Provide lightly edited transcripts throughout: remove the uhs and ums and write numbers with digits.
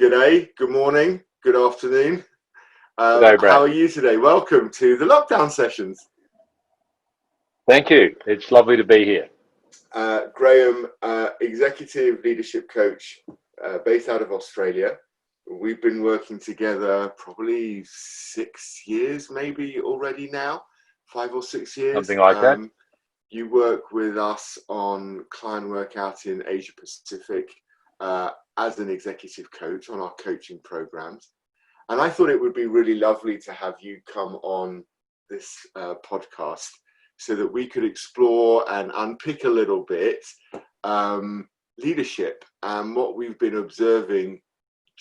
G'day, good morning, good afternoon. G'day, Brad. How are you today? Welcome to the lockdown sessions. Thank you. It's lovely to be here. Graham, executive leadership coach based out of Australia. We've been working together probably 6 years, maybe already now, 5 or 6 years. Something like that. You work with us on client work out in Asia Pacific as an executive coach on our coaching programs. And I thought it would be really lovely to have you come on this podcast so that we could explore and unpick a little bit leadership and what we've been observing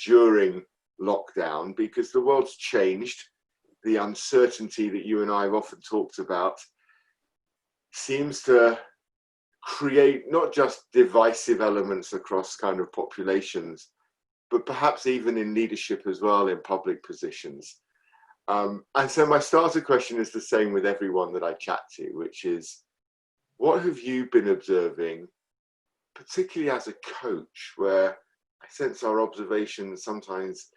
during lockdown, because the world's changed. The uncertainty that you and I have often talked about seems to create not just divisive elements across kind of populations, but perhaps even in leadership as well, in public positions. And so my starter question is the same with everyone that I chat to, which is, what have you been observing, particularly as a coach, where I sense our observations, sometimes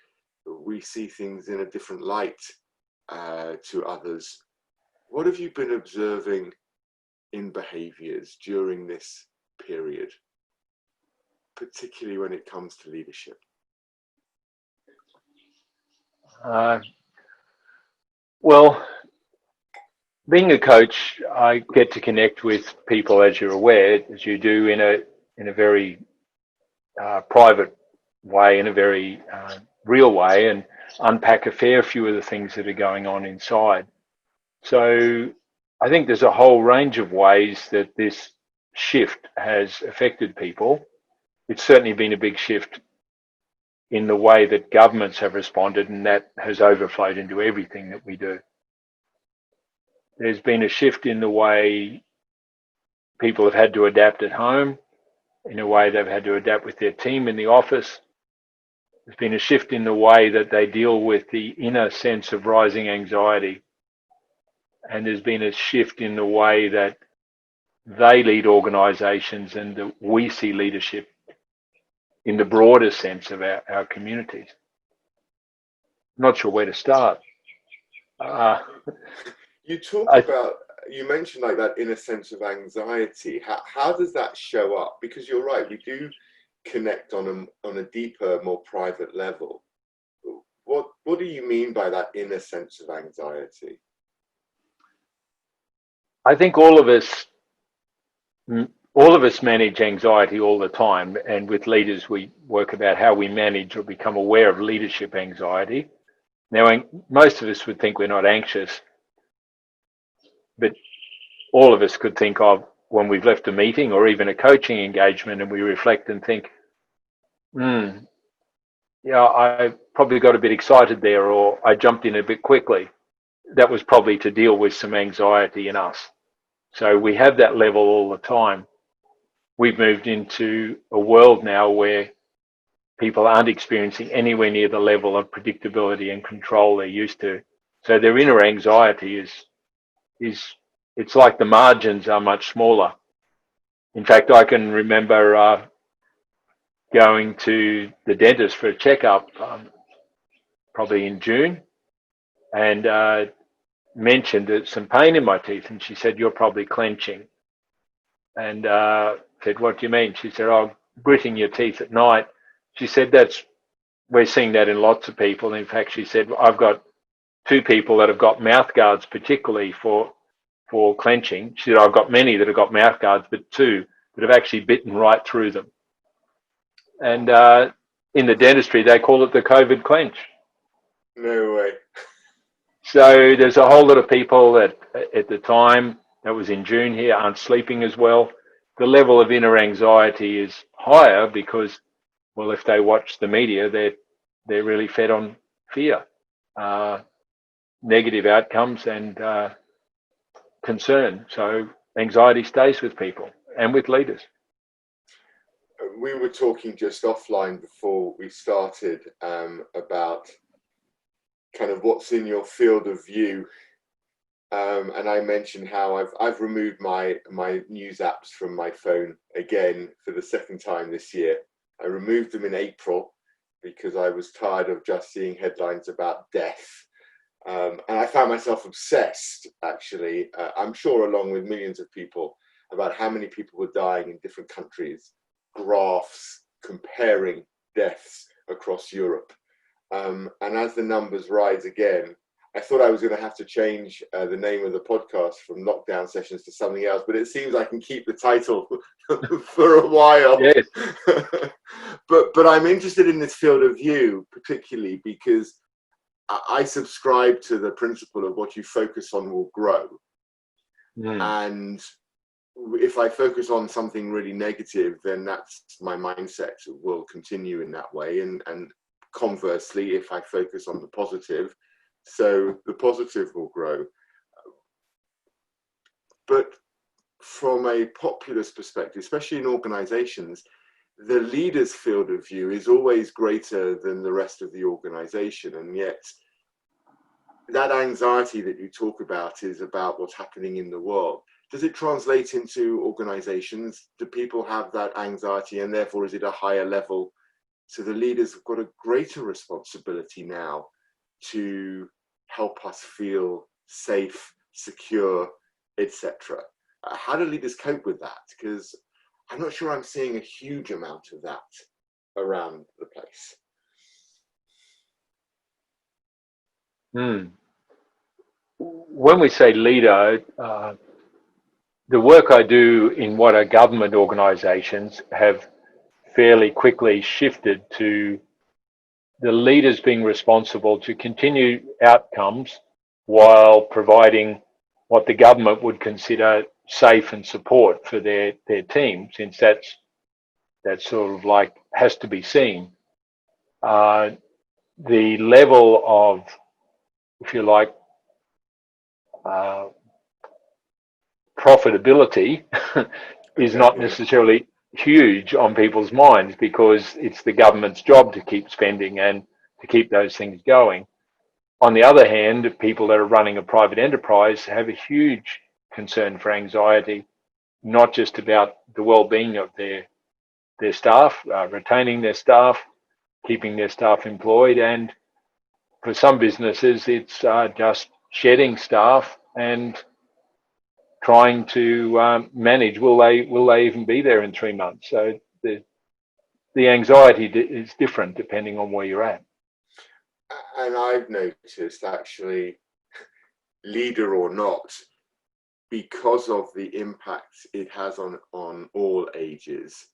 we see things in a different light to others. What have you been observing in behaviors during this period, particularly when it comes to leadership? Well, being a coach, I get to connect with people, as you're aware, as you do in a very private way, in a very real way, and unpack a fair few of the things that are going on inside. So I think there's a whole range of ways that this shift has affected people. It's certainly been a big shift in the way that governments have responded, and that has overflowed into everything that we do. There's been a shift in the way people have had to adapt at home, in a way they've had to adapt with their team in the office. There's been a shift in the way that they deal with the inner sense of rising anxiety. And there's been a shift in the way that they lead organisations and that we see leadership in the broader sense of our communities. I'm not sure where to start. You mentioned like that inner sense of anxiety. How does that show up? Because you're right, we do connect on a deeper, more private level. What do you mean by that inner sense of anxiety? I think all of us manage anxiety all the time, and with leaders we work about how we manage or become aware of leadership anxiety. Now, most of us would think we're not anxious, but all of us could think of when we've left a meeting or even a coaching engagement and we reflect and think, I probably got a bit excited there, or I jumped in a bit quickly. That was probably to deal with some anxiety in us. So we have that level all the time. We've moved into a world now where people aren't experiencing anywhere near the level of predictability and control they're used to. So their inner anxiety is it's like the margins are much smaller. In fact, I can remember going to the dentist for a checkup probably in June, and mentioned some pain in my teeth, and she said, "You're probably clenching." And said, "What do you mean?" She said, "Oh, gritting your teeth at night." She said, we're seeing that in lots of people. In fact, she said, "I've got 2 people that have got mouth guards, particularly for clenching." She said, "I've got many that have got mouth guards, but 2 that have actually bitten right through them." And in the dentistry, they call it the COVID clench. No way. So there's a whole lot of people that at the time, that was in June here, aren't sleeping as well. The level of inner anxiety is higher because, well, if they watch the media, they're really fed on fear, negative outcomes and concern. So anxiety stays with people and with leaders. We were talking just offline before we started about kind of what's in your field of view, and I mentioned how I've removed my news apps from my phone again for the second time this year. I removed them in April, because I was tired of just seeing headlines about death. And I found myself obsessed, actually, I'm sure along with millions of people, about how many people were dying in different countries, graphs comparing deaths across Europe. And as the numbers rise again, I thought I was going to have to change the name of the podcast from Lockdown Sessions to something else, but it seems I can keep the title for a while. Yes. But I'm interested in this field of view, particularly because I subscribe to the principle of what you focus on will grow. And if I focus on something really negative, then that's my mindset will continue in that way. And conversely, if I focus on the positive, so the positive will grow. But from a populist perspective, especially in organizations, the leader's field of view is always greater than the rest of the organization. And yet that anxiety that you talk about is about what's happening in the world. Does it translate into organizations? Do people have that anxiety, and therefore is it a higher level? So the leaders have got a greater responsibility now to help us feel safe, secure, etc. How do leaders cope with that? Because I'm not sure I'm seeing a huge amount of that around the place. When we say leader, the work I do in what are government organisations have fairly quickly shifted to the leaders being responsible to continue outcomes while providing what the government would consider safe and support for their team, since that's sort of like has to be seen. The level of, if you like, profitability is not necessarily huge on people's minds, because it's the government's job to keep spending and to keep those things going. On the other hand, people that are running a private enterprise have a huge concern for anxiety, not just about the well-being of their staff, retaining their staff, keeping their staff employed, and for some businesses, it's just shedding staff and trying to manage. Will they even be there in 3 months? So the anxiety is different depending on where you're at. And I've noticed, actually, leader or not, because of the impact it has on all ages,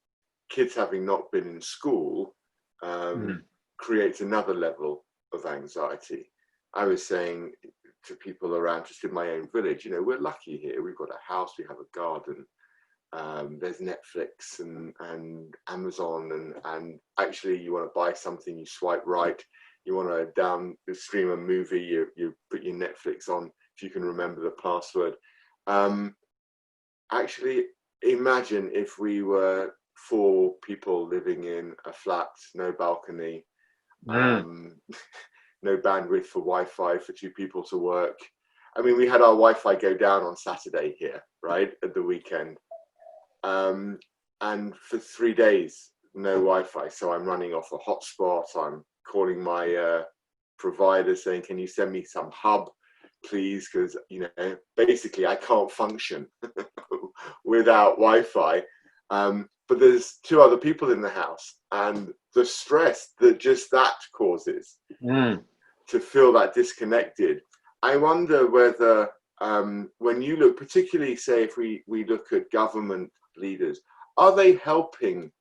kids having not been in school creates another level of anxiety. I was saying to people around, just in my own village, we're lucky here. We've got a house, we have a garden, there's Netflix and Amazon, and actually you want to buy something, you swipe right. You want to stream a movie, you put your Netflix on, if you can remember the password. Actually, imagine if we were 4 people living in a flat, no balcony, no bandwidth for Wi-Fi for 2 people to work. I mean, we had our Wi-Fi go down on Saturday here, right, at the weekend. And for 3 days, no Wi-Fi. So I'm running off a hotspot. I'm calling my provider saying, can you send me some hub, please? Because, basically I can't function without Wi-Fi. But there's 2 other people in the house, and the stress that just that causes to feel that disconnected. I wonder whether when you look, particularly say if we look at government leaders, are they helping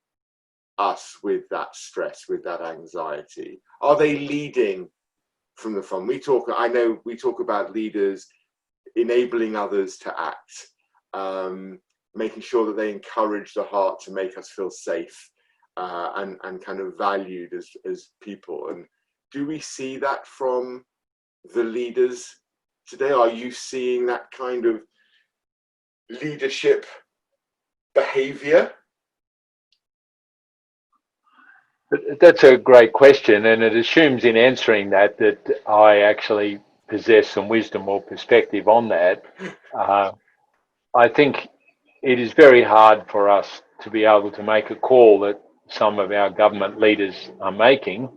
us with that stress, with that anxiety? Are they leading from the front? I know we talk about leaders enabling others to act, making sure that they encourage the heart to make us feel safe and kind of valued as people. And do we see that from the leaders today? Are you seeing that kind of leadership behavior? That's a great question, and it assumes in answering that I actually possess some wisdom or perspective on that. I think it is very hard for us to be able to make a call that some of our government leaders are making,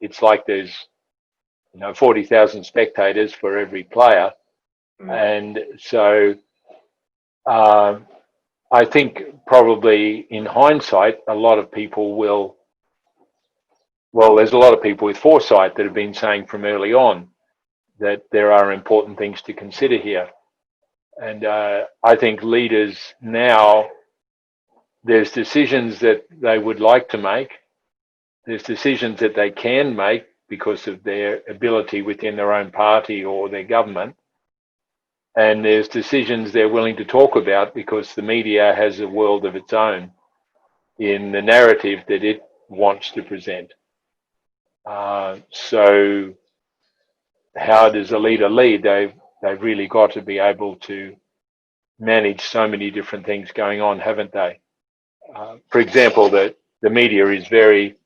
it's like there's 40,000 spectators for every player, and so I think probably in hindsight, a lot of people will. Well, there's a lot of people with foresight that have been saying from early on that there are important things to consider here. And I think leaders now, there's decisions that they would like to make. There's decisions that they can make because of their ability within their own party or their government. And there's decisions they're willing to talk about because the media has a world of its own in the narrative that it wants to present. So how does a leader lead? They've really got to be able to manage so many different things going on, haven't they? For example, the media is very,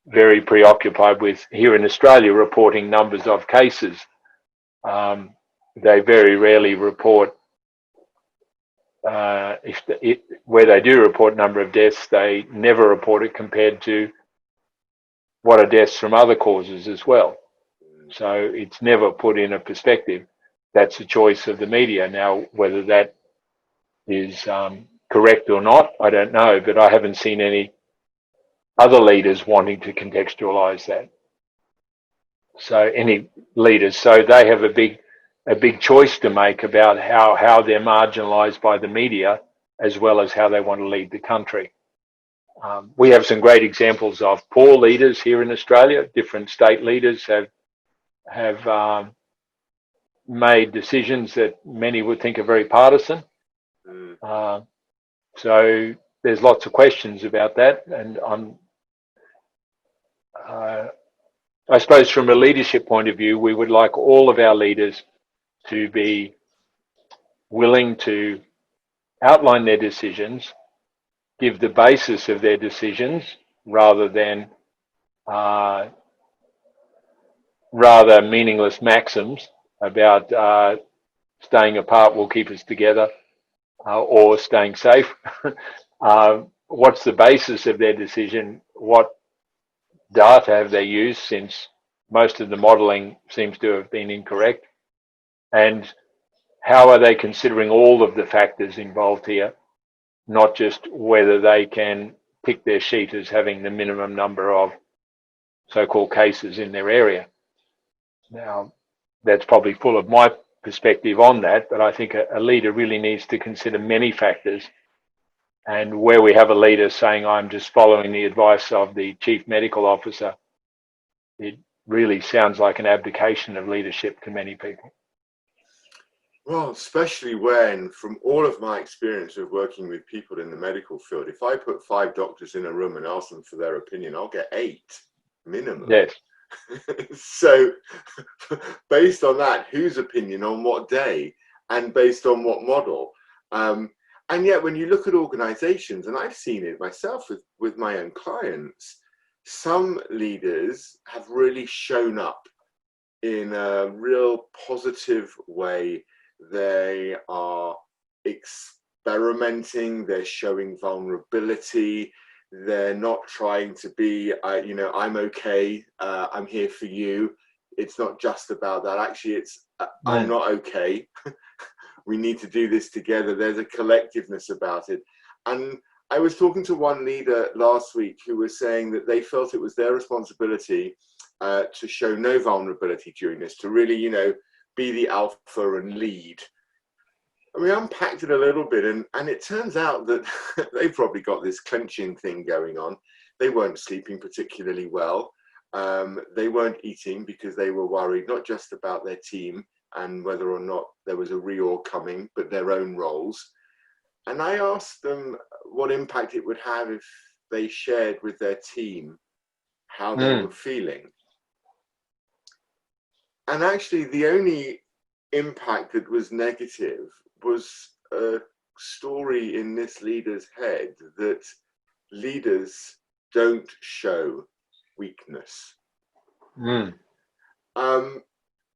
very preoccupied with, here in Australia, reporting numbers of cases. They very rarely report, where they do report number of deaths, they never report it compared to what are deaths from other causes as well. So it's never put in a perspective. That's a choice of the media. Now, whether that is correct or not, I don't know, but I haven't seen any other leaders wanting to contextualize that. So any leaders, so they have a big choice to make about how they're marginalized by the media, as well as how they want to lead the country. We have some great examples of poor leaders here in Australia. Different state leaders have made decisions that many would think are very partisan. So there's lots of questions about that, and I suppose from a leadership point of view, we would like all of our leaders to be willing to outline their decisions, give the basis of their decisions, rather than rather meaningless maxims about staying apart will keep us together, or staying safe. What's the basis of their decision? What data have they used, since most of the modelling seems to have been incorrect? And how are they considering all of the factors involved here, not just whether they can pick their sheet as having the minimum number of so-called cases in their area? Now, that's probably full of my perspective on that, but I think a leader really needs to consider many factors. And where we have a leader saying, I'm just following the advice of the chief medical officer, it really sounds like an abdication of leadership to many people. Well, especially when, from all of my experience of working with people in the medical field, if I put 5 doctors in a room and ask them for their opinion, I'll get 8 minimum. Yes. So based on that, whose opinion on what day and based on what model? And yet when you look at organizations, and I've seen it myself with my own clients, some leaders have really shown up in a real positive way. They are experimenting, they're showing vulnerability, they're not trying to be, I'm okay, I'm here for you. It's not just about that. Actually, it's, I'm not okay. We need to do this together. There's a collectiveness about it. And I was talking to one leader last week who was saying that they felt it was their responsibility to show no vulnerability during this, to really, be the alpha and lead. And we unpacked it a little bit, and it turns out that they probably got this clenching thing going on. They weren't sleeping particularly well. They weren't eating because they were worried not just about their team and whether or not there was a reorg coming, but their own roles. And I asked them what impact it would have if they shared with their team how they were feeling. And actually, the only impact that was negative was a story in this leader's head that leaders don't show weakness. I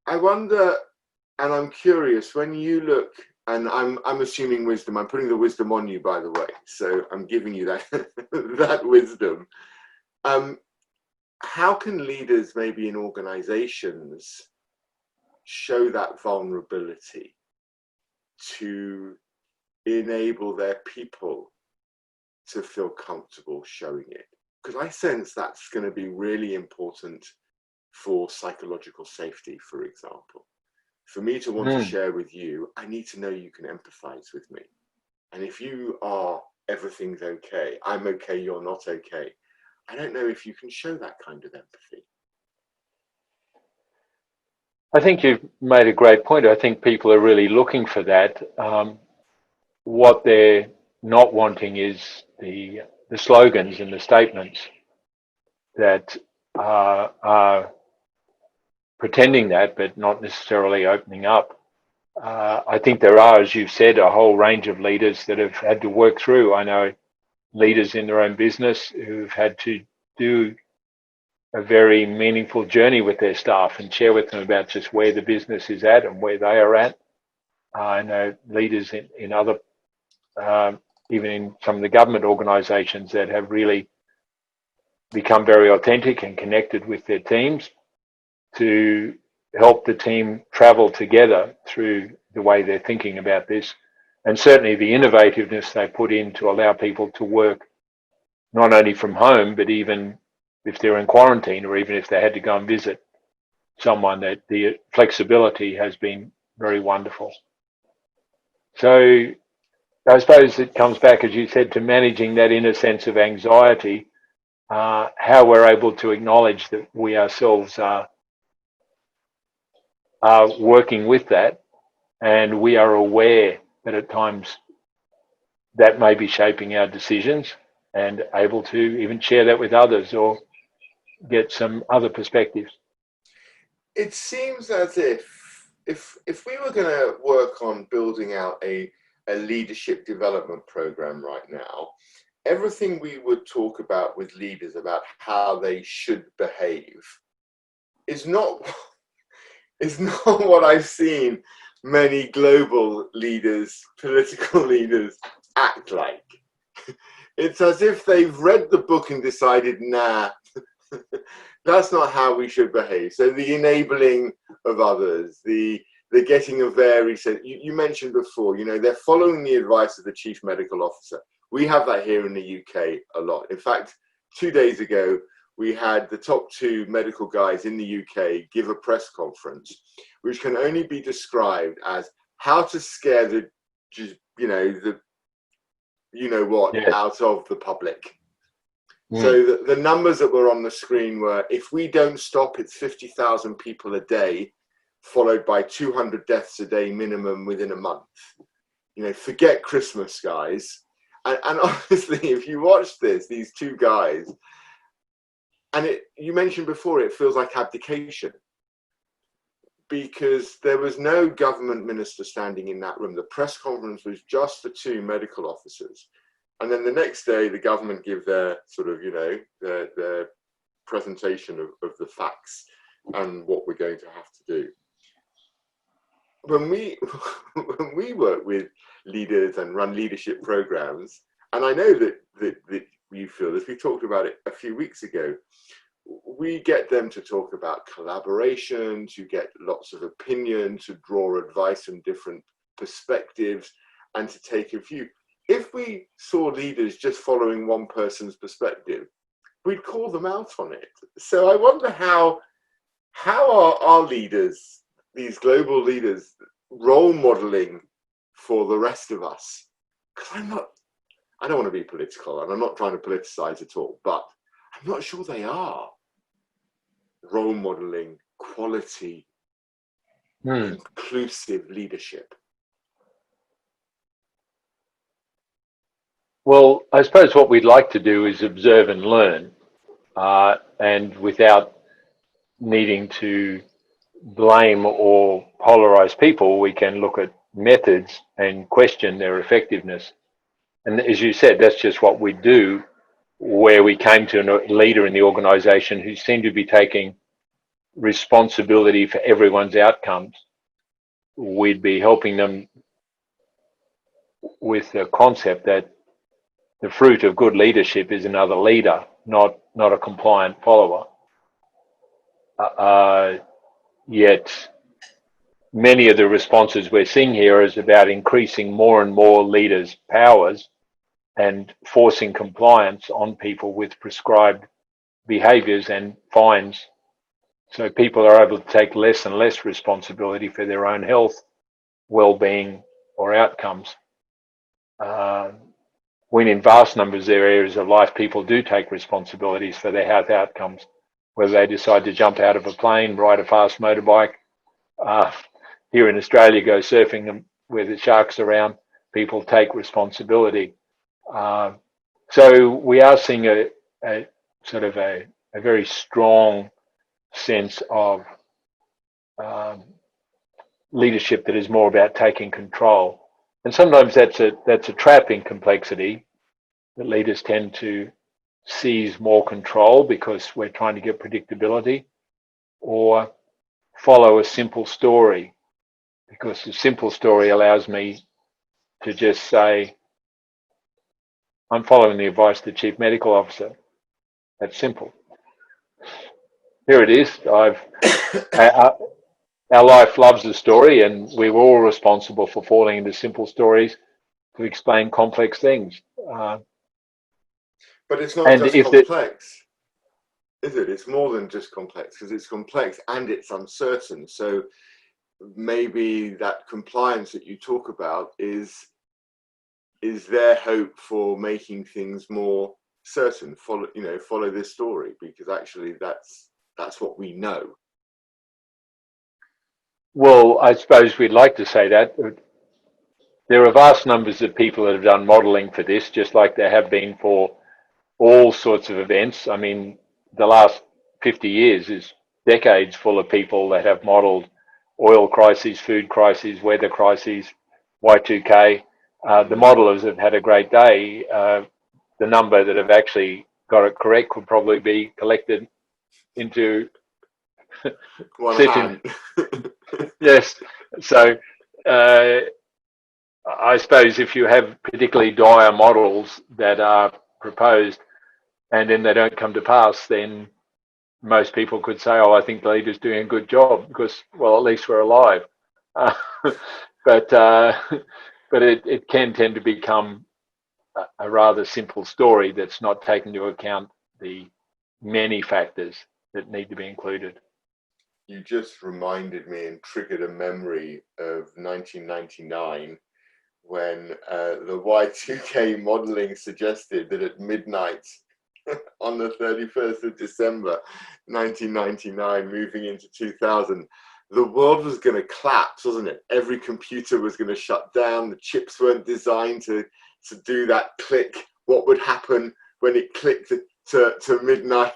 wonder, and I'm curious, when you look and I'm assuming wisdom. I'm putting the wisdom on you, by the way. So I'm giving you that that wisdom. How can leaders, maybe in organizations, show that vulnerability to enable their people to feel comfortable showing it? Because I sense that's going to be really important for psychological safety, for example. For me to want to share with you, I need to know you can empathize with me. And if you are, everything's okay, I'm okay, you're not okay, I don't know if you can show that kind of empathy. I think you've made a great point. I think people are really looking for that. What they're not wanting is the slogans and the statements that are pretending that, but not necessarily opening up. I think there are, as you've said, a whole range of leaders that have had to work through. I know leaders in their own business who've had to do a very meaningful journey with their staff and share with them about just where the business is at and where they are at. I know leaders in other, even in some of the government organisations that have really become very authentic and connected with their teams to help the team travel together through the way they're thinking about this. And certainly the innovativeness they put in to allow people to work not only from home, but even if they're in quarantine or even if they had to go and visit someone, that the flexibility has been very wonderful. So I suppose it comes back, as you said, to managing that inner sense of anxiety, how we're able to acknowledge that we ourselves are working with that, and we are aware that at times that may be shaping our decisions, and able to even share that with others or get some other perspectives. It seems as if we were going to work on building out a leadership development program right now, everything we would talk about with leaders about how they should behave is not what I've seen many global leaders, political leaders act like. It's as if they've read the book and decided, nah, that's not how we should behave. So the enabling of others, the getting a varied sense. You mentioned before, they're following the advice of the chief medical officer. We have that here in the UK a lot. In fact, 2 days ago, we had the top 2 medical guys in the UK give a press conference, which can only be described as how to scare the out of the public. So the numbers that were on the screen were, if we don't stop, it's 50,000 people a day, followed by 200 deaths a day minimum within a month. Forget Christmas, guys. And honestly, if you watch these 2 guys, and you mentioned before, it feels like abdication, because there was no government minister standing in that room. The press conference was just the 2 medical officers. And then the next day, the government give their sort of, their presentation of the facts and what we're going to have to do. When we work with leaders and run leadership programs, and I know that you feel this, we talked about it a few weeks ago, we get them to talk about collaboration, to get lots of opinion, to draw advice from different perspectives, and to take a view. If we saw leaders just following one person's perspective, we'd call them out on it. So I wonder how are our leaders, these global leaders, role modeling for the rest of us? Because I don't want to be political, and I'm not trying to politicize at all, but I'm not sure they are role modeling quality, inclusive leadership. Well, I suppose what we'd like to do is observe and learn, and without needing to blame or polarize people, we can look at methods and question their effectiveness. And as you said, that's just what we do, where we came to a leader in the organization who seemed to be taking responsibility for everyone's outcomes. We'd be helping them with the concept that the fruit of good leadership is another leader, not a compliant follower. Yet many of the responses we're seeing here is about increasing more and more leaders' powers and forcing compliance on people with prescribed behaviours and fines. So people are able to take less and less responsibility for their own health, well-being or outcomes. When in vast numbers of areas of life, people do take responsibilities for their health outcomes, whether they decide to jump out of a plane, ride a fast motorbike, here in Australia, go surfing where the sharks are around, people take responsibility. So we are seeing a sort of a very strong sense of leadership that is more about taking control. And sometimes that's a trap in complexity, that leaders tend to seize more control because we're trying to get predictability, or follow a simple story, because the simple story allows me to just say, I'm following the advice of the Chief Medical Officer. That's simple. Here it is. Our life loves a story, and we were all responsible for falling into simple stories to explain complex things. But it's not just complex, is it? It's more than just complex, because it's complex and it's uncertain. So maybe that compliance that you talk about is their hope for making things more certain. Follow this story, because actually that's what we know. Well, I suppose we'd like to say that. There are vast numbers of people that have done modelling for this, just like there have been for all sorts of events. I mean, the last 50 years is decades full of people that have modelled oil crises, food crises, weather crises, Y2K. The modellers have had a great day. The number that have actually got it correct could probably be collected into one hand. Yes. So I suppose if you have particularly dire models that are proposed and then they don't come to pass, then most people could say, oh, I think the leader's doing a good job because, well, at least we're alive. But it can tend to become a rather simple story that's not taking into account the many factors that need to be included. You just reminded me and triggered a memory of 1999, when the Y2K modelling suggested that at midnight on the 31st of December 1999, moving into 2000, the world was going to collapse, wasn't it? Every computer was going to shut down. The chips weren't designed to do that click. What would happen when it clicked to midnight?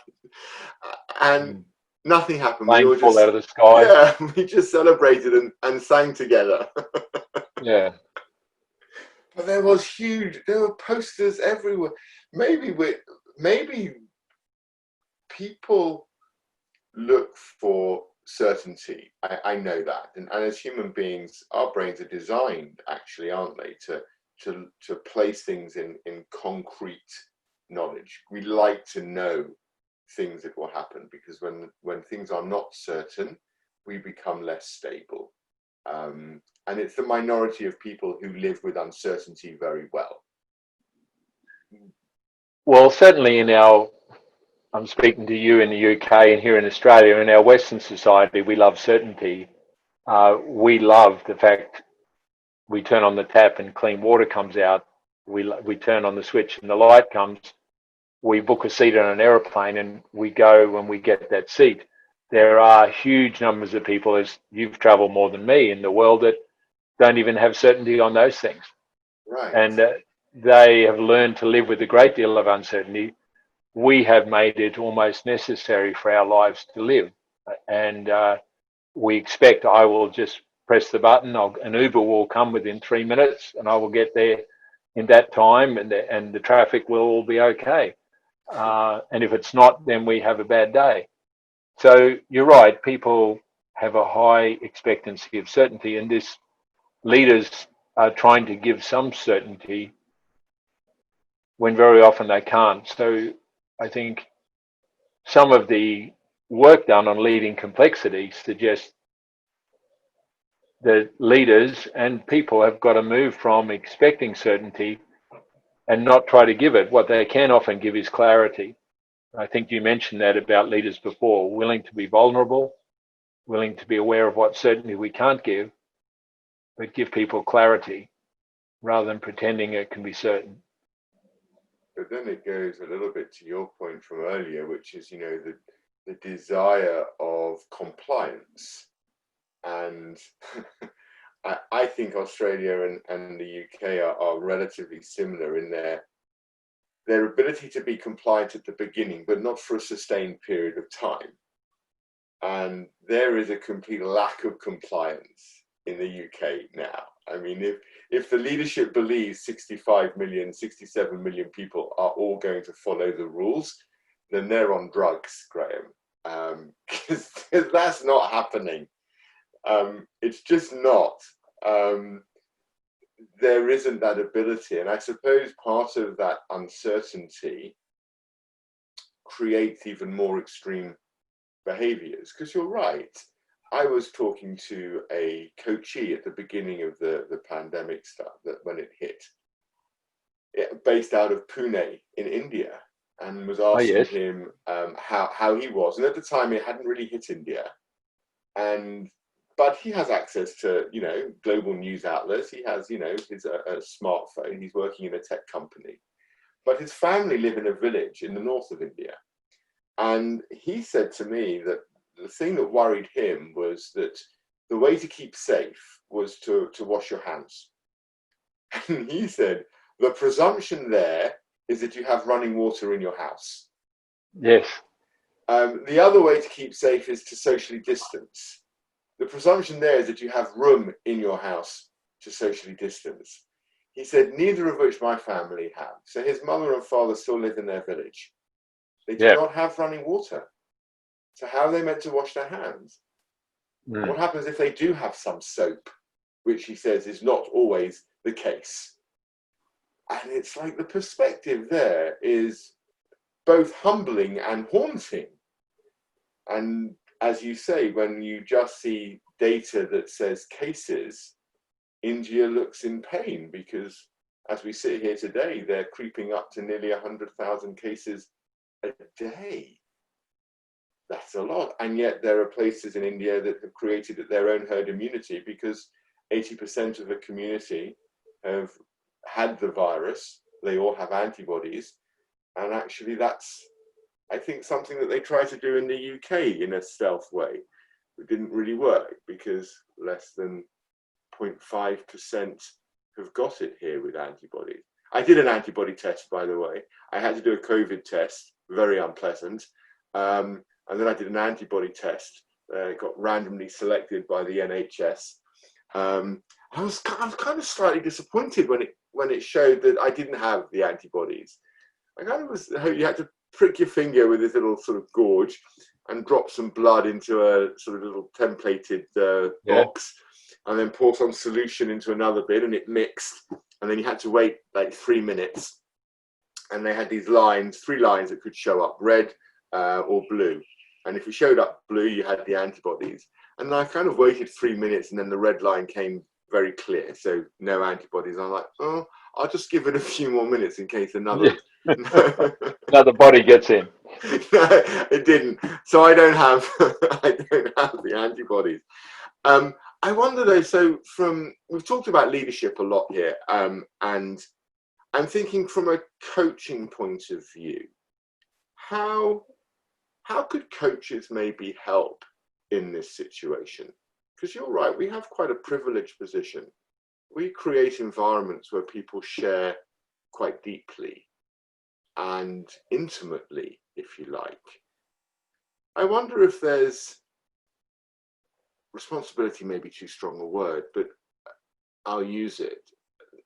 And nothing happened. We all fall out of the sky. Yeah, we just celebrated and sang together. Yeah. But there were posters everywhere. Maybe people look for certainty. I know that. And as human beings, our brains are designed, actually, aren't they, to place things in concrete knowledge. We like to know things that will happen, because when things are not certain, we become less stable. And it's the minority of people who live with uncertainty very well. Well, certainly I'm speaking to you in the UK and here in Australia, in our Western society, we love certainty. We love the fact we turn on the tap and clean water comes out. We turn on the switch and the light comes. We book a seat on an aeroplane and we go when we get that seat. There are huge numbers of people, as you've traveled more than me, in the world that don't even have certainty on those things. Right. And they have learned to live with a great deal of uncertainty. We have made it almost necessary for our lives to live. And we expect I will just press the button, an Uber will come within 3 minutes and I will get there in that time, and the traffic will all be okay. And if it's not, then we have a bad day. So you're right, people have a high expectancy of certainty, and this leaders are trying to give some certainty when very often they can't. So I think some of the work done on leading complexity suggests that leaders and people have got to move from expecting certainty and not try to give it. What they can often give is clarity. I think you mentioned that about leaders before, willing to be vulnerable, willing to be aware of what certainty we can't give, but give people clarity rather than pretending it can be certain. But then it goes a little bit to your point from earlier, which is, the desire of compliance. And I think Australia and the UK are relatively similar in their ability to be compliant at the beginning, but not for a sustained period of time. And there is a complete lack of compliance in the UK now. I mean, if the leadership believes 65 million, 67 million people are all going to follow the rules, then they're on drugs, Graham, because that's not happening. It's just not. There isn't that ability. And I suppose part of that uncertainty creates even more extreme behaviors. Because you're right. I was talking to a coachee at the beginning of the pandemic stuff, that when it hit, based out of Pune in India, and was asking him how he was. And at the time, it hadn't really hit India. But he has access to, global news outlets. He has, his a smartphone. He's working in a tech company. But his family live in a village in the north of India. And he said to me that the thing that worried him was that the way to keep safe was to wash your hands. And he said, the presumption there is that you have running water in your house. Yes. The other way to keep safe is to socially distance. The presumption there is that you have room in your house to socially distance. He said, neither of which my family have. So his mother and father still live in their village. They do not have running water. So how are they meant to wash their hands? What happens if they do have some soap, which he says is not always the case? And it's like the perspective there is both humbling and haunting. And as you say, when you just see data that says cases, India looks in pain because as we sit here today, they're creeping up to nearly 100,000 cases a day. That's a lot. And yet there are places in India that have created their own herd immunity because 80% of the community have had the virus. They all have antibodies. And actually that's, I think, something that they tried to do in the UK in a stealth way. It didn't really work because less than 0.5% have got it here with antibodies. I did an antibody test, by the way. I had to do a COVID test, very unpleasant. And then I did an antibody test. Got randomly selected by the NHS. I was kind of slightly disappointed when it showed that I didn't have the antibodies. I kind of was, you had to prick your finger with this little sort of gorge and drop some blood into a sort of little templated box, and then pour some solution into another bit, and it mixed. And then you had to wait like 3 minutes. And they had these lines, 3 lines that could show up, red or blue. And if it showed up blue, you had the antibodies. And I kind of waited 3 minutes, and then the red line came very clear. So no antibodies. I'm like, oh, I'll just give it a few more minutes in case another body gets in. No, it didn't. So I don't have the antibodies. I wonder though, so we've talked about leadership a lot here, and I'm thinking from a coaching point of view, how could coaches maybe help in this situation? Because you're right, we have quite a privileged position. We create environments where people share quite deeply and intimately, if you like. I wonder if there's responsibility, maybe too strong a word, but I'll use it.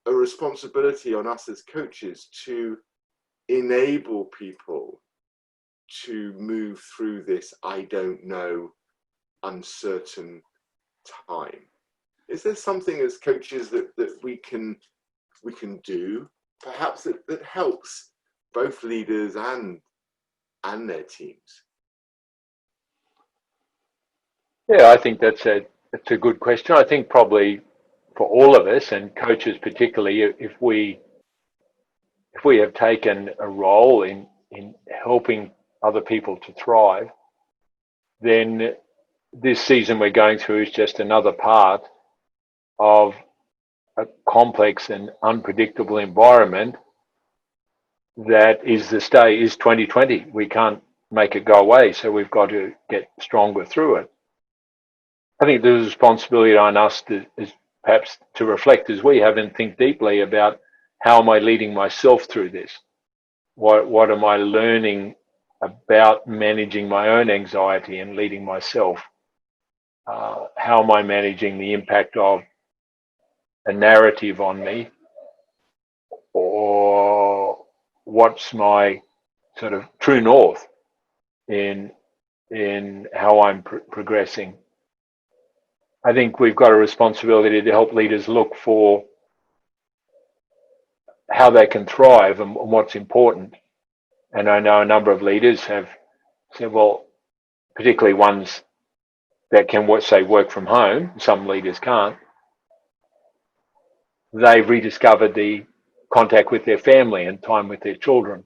A responsibility on us as coaches to enable people to move through this I don't know, uncertain time. Is there something as coaches that we can do, perhaps that helps both leaders and their teams? Yeah, I think that's a good question. I think probably for all of us, and coaches particularly, if we have taken a role in helping other people to thrive, then this season we're going through is just another part of a complex and unpredictable environment that is 2020. We can't make it go away, so we've got to get stronger through it. I think there's a responsibility on us is perhaps to reflect as we have and think deeply about how am I leading myself through this? What am I learning about managing my own anxiety and leading myself? How am I managing the impact of a narrative on me? Or what's my sort of true north in how I'm progressing? I think we've got a responsibility to help leaders look for how they can thrive and what's important. And I know a number of leaders have said, well, particularly ones that can work from home, some leaders can't, they've rediscovered the contact with their family and time with their children.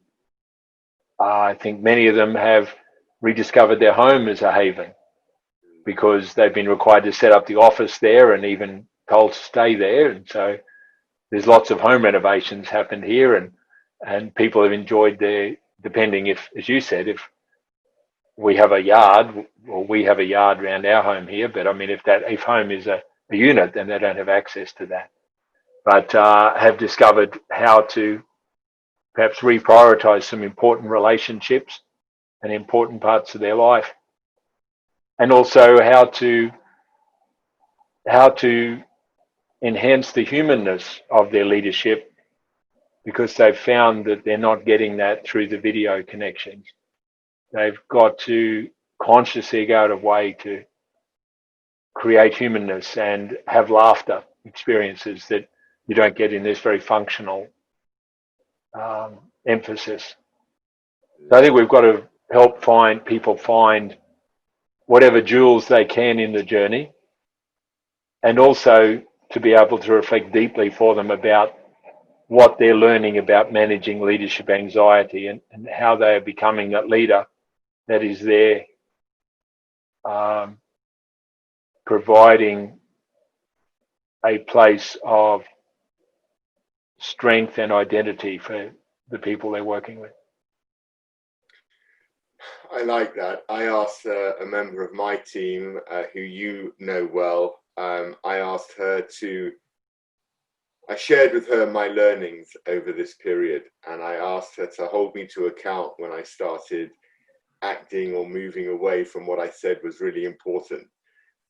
I think many of them have rediscovered their home as a haven because they've been required to set up the office there and even told to stay there. And so there's lots of home renovations happened here, and people have enjoyed their, depending if, as you said, if we have a yard, or we have a yard around our home here, but I mean, if home is a unit, then they don't have access to that. But have discovered how to perhaps reprioritize some important relationships and important parts of their life, and also how to enhance the humanness of their leadership, because they've found that they're not getting that through the video connections. They've got to consciously go out of way to create humanness and have laughter experiences that you don't get in this very functional emphasis. So I think we've got to help people find whatever jewels they can in the journey, and also to be able to reflect deeply for them about what they're learning about managing leadership anxiety and how they are becoming that leader that is there providing a place of strength and identity for the people they're working with. I like that. I asked a member of my team who you know well, I asked her I shared with her my learnings over this period, and I asked her to hold me to account when I started acting or moving away from what I said was really important.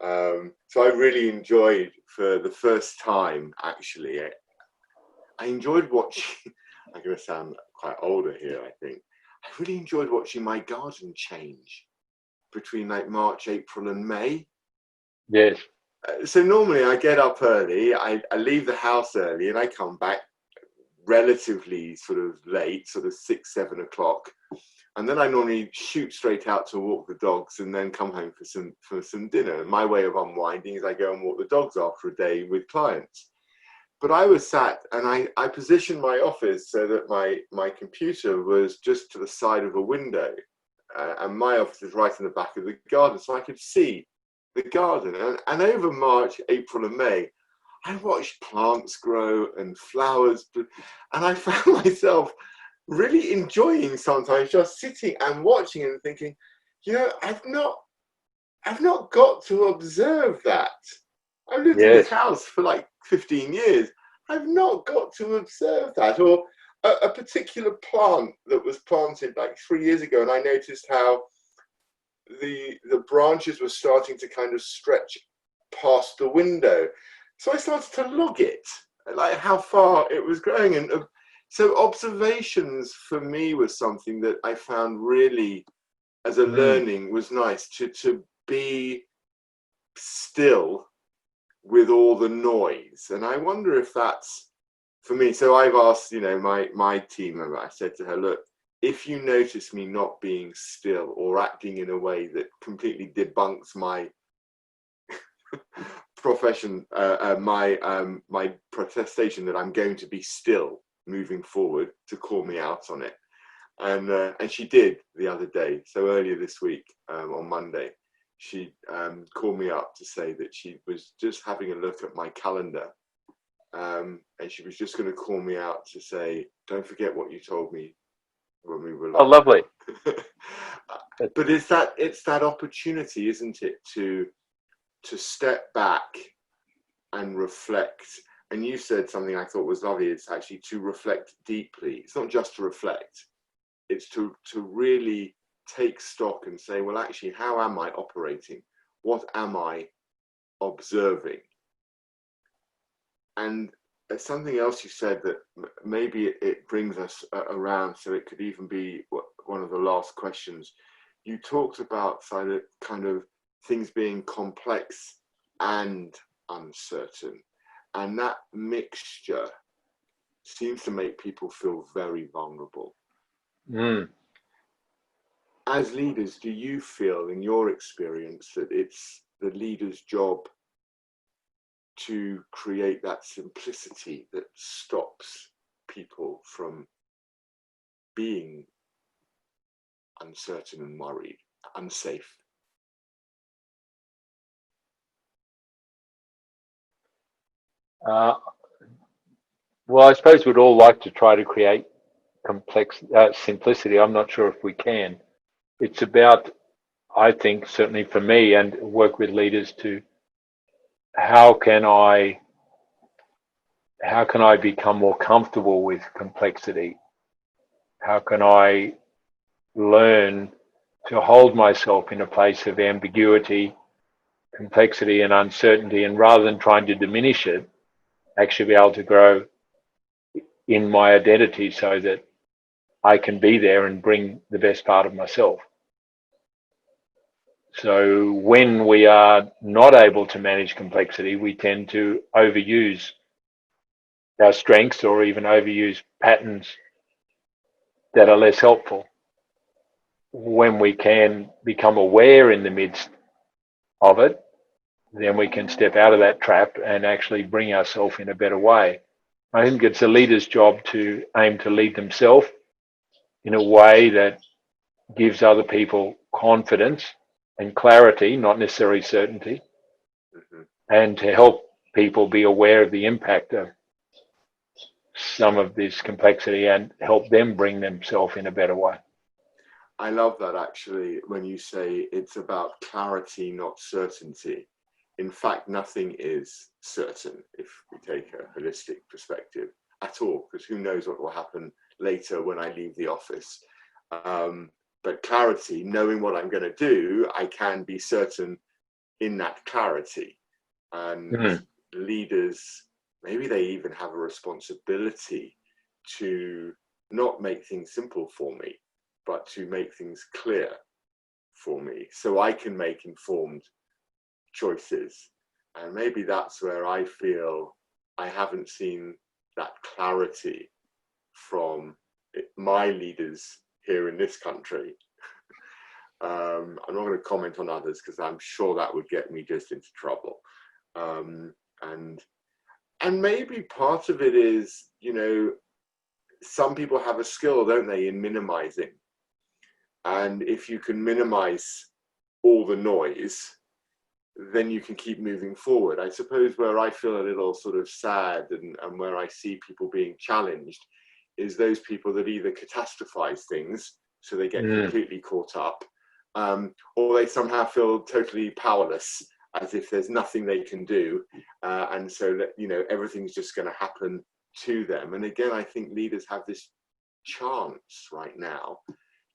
So I really enjoyed, for the first time, actually, I enjoyed watching, I'm going to sound quite older here, I think. I really enjoyed watching my garden change between like March, April and May. Yes. So normally I get up early, I leave the house early, and I come back relatively sort of late, sort of 6, 7 o'clock. And then I normally shoot straight out to walk the dogs and then come home for some dinner. My way of unwinding is I go and walk the dogs after a day with clients. But I was sat, and I positioned my office so that my computer was just to the side of a window. And my office is right in the back of the garden, so I could see the garden. And over March, April and May, I watched plants grow and flowers. And I found myself really enjoying sometimes just sitting and watching and thinking, you know, I've not got to observe that. I've lived in this house for like 15 years. I've not got to observe that. Or a particular plant that was planted like 3 years ago, and I noticed how the branches were starting to kind of stretch past the window. So I started to log it, like how far it was growing. And so observations for me was something that I found really, as a learning, was nice to be still with all the noise. And I wonder if that's for me. So I've asked, my team member, I said to her, look, if you notice me not being still or acting in a way that completely debunks my profession, my protestation that I'm going to be still moving forward, to call me out on it. And she did the other day. So earlier this week, on Monday, she called me up to say that she was just having a look at my calendar, and she was just going to call me out to say, don't forget what you told me when we were Oh, lovely. But it's that opportunity, isn't it, to step back and reflect. And you said something I thought was lovely. It's actually to reflect deeply. It's not just to reflect. It's to really take stock and say, well, actually, how am I operating? What am I observing? And there's something else you said that maybe it brings us around, so it could even be one of the last questions. You talked about kind of things being complex and uncertain, and that mixture seems to make people feel very vulnerable. As leaders, do you feel, in your experience, that it's the leader's job to create that simplicity that stops people from being uncertain and worried, unsafe? Well, I suppose we'd all like to try to create simplicity. I'm not sure if we can. It's about, I think, certainly for me, and work with leaders to how can I become more comfortable with complexity? How can I learn to hold myself in a place of ambiguity, complexity, and uncertainty, and rather than trying to diminish it, actually be able to grow in my identity so that I can be there and bring the best part of myself. So when we are not able to manage complexity, we tend to overuse our strengths or even overuse patterns that are less helpful. When we can become aware in the midst of it, then we can step out of that trap and actually bring ourselves in a better way. I think it's a leader's job to aim to lead themselves in a way that gives other people confidence and clarity, not necessarily certainty, and to help people be aware of the impact of some of this complexity and help them bring themselves in a better way. I love that, actually, when you say it's about clarity, not certainty. In fact, nothing is certain if we take a holistic perspective at all, because who knows what will happen later when I leave the office. But clarity, knowing what I'm going to do, I can be certain in that clarity. And leaders, maybe they even have a responsibility to not make things simple for me, but to make things clear for me so I can make informed choices. And maybe that's where I feel I haven't seen that clarity from my leaders here in this country. I'm not going to comment on others because I'm sure that would get me just into trouble. And maybe part of it is, some people have a skill, don't they, in minimizing. And if you can minimize all the noise, then you can keep moving forward. I suppose where I feel a little sort of sad and where I see people being challenged is those people that either catastrophize things, so they get completely caught up, or they somehow feel totally powerless, as if there's nothing they can do. And so that, everything's just going to happen to them. And again, I think leaders have this chance right now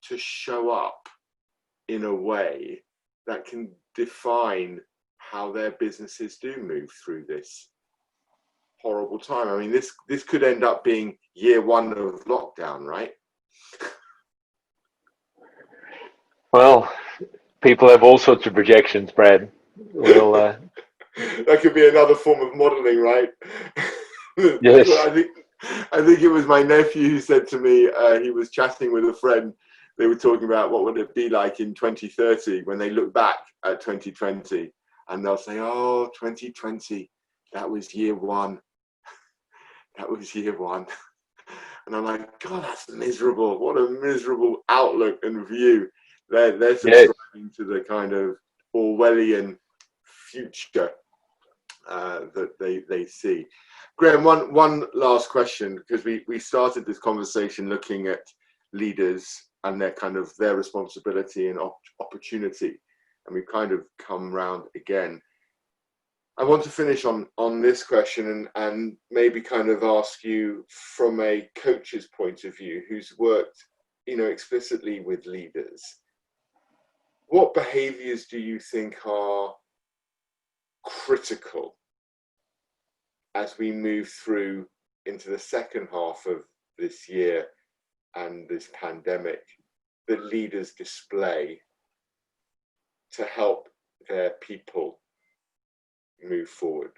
to show up in a way that can define how their businesses do move through this horrible time. I mean, this could end up being year one of lockdown, right? Well, people have all sorts of projections, Brad. We'll That could be another form of modeling, right? Yes. I think it was my nephew who said to me, he was chatting with a friend. They were talking about what would it be like in 2030 when they look back at 2020, and they'll say, "Oh, 2020, that was year one. That was year one." And I'm like, God, that's miserable. What a miserable outlook and view. They're Yes. subscribing to the kind of Orwellian future that they see. Graham, one last question, because we started this conversation looking at leaders and their responsibility and opportunity, and we've kind of come round again. I want to finish on this question and maybe kind of ask you from a coach's point of view who's worked, explicitly with leaders. What behaviors do you think are critical as we move through into the second half of this year and this pandemic that leaders display to help their people move forward?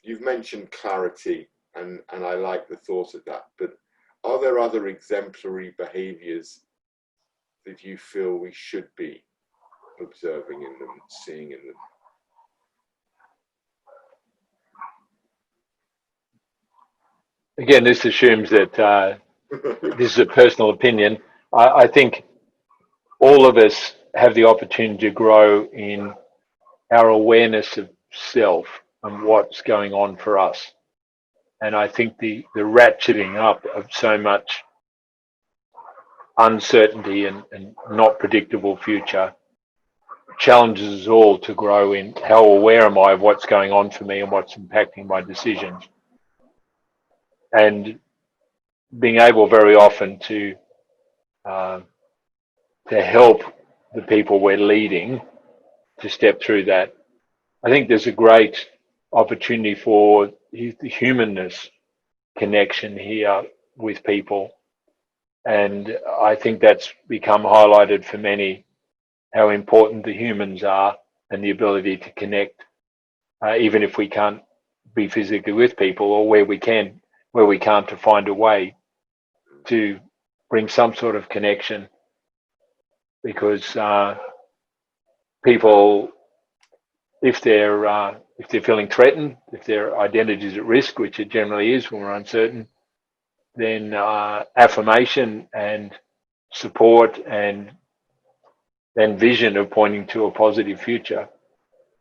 You've mentioned clarity, and I like the thought of that, but are there other exemplary behaviors that you feel we should be observing in them, seeing in them? Again, this assumes that this is a personal opinion. I think all of us have the opportunity to grow in our awareness of self and what's going on for us. And I think the ratcheting up of so much uncertainty and not predictable future challenges us all to grow in how aware am I of what's going on for me and what's impacting my decisions. And being able very often to help the people we're leading to step through that. I think there's a great opportunity for the humanness connection here with people. And I think that's become highlighted for many, how important the humans are and the ability to connect, even if we can't be physically with people, or where we can't, to find a way to bring some sort of connection, because people, if they're feeling threatened, if their identity is at risk, which it generally is when we're uncertain, then affirmation and support and vision of pointing to a positive future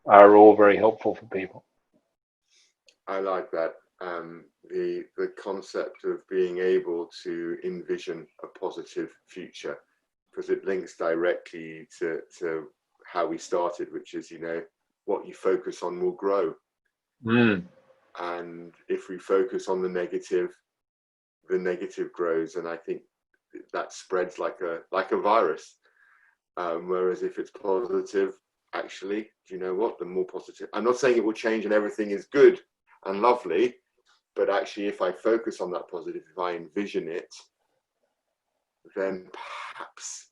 are all very helpful for people. I like that. The concept of being able to envision a positive future, because it links directly to how we started, which is, what you focus on will grow. And if we focus on the negative grows, and I think that spreads like a virus. Whereas if it's positive, actually, do you know what? The more positive. I'm not saying it will change and everything is good and lovely, but actually, if I focus on that positive, if I envision it, then perhaps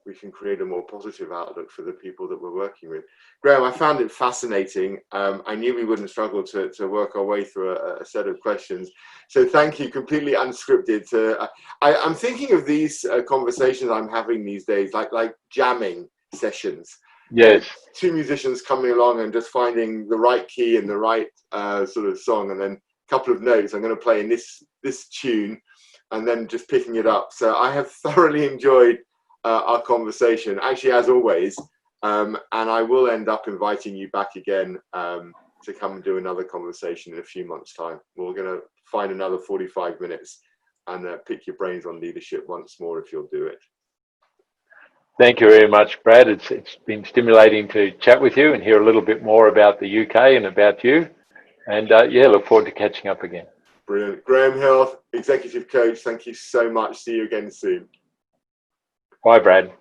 we can create a more positive outlook for the people that we're working with. Graham, I found it fascinating. I knew we wouldn't struggle to work our way through a set of questions. So thank you, completely unscripted. I'm thinking of these conversations I'm having these days, like jamming sessions. Yes. Two musicians coming along and just finding the right key and the right sort of song, and then a couple of notes. I'm going to play in this tune, and then just picking it up. So I have thoroughly enjoyed our conversation, actually, as always, and I will end up inviting you back again to come and do another conversation in a few months' time. We're going to find another 45 minutes and pick your brains on leadership once more, if you'll do it. Thank you very much, Brad. It's been stimulating to chat with you and hear a little bit more about the UK and about you. And look forward to catching up again. Brilliant. Graham Hill, Executive Coach, thank you so much. See you again soon. Bye, Brad.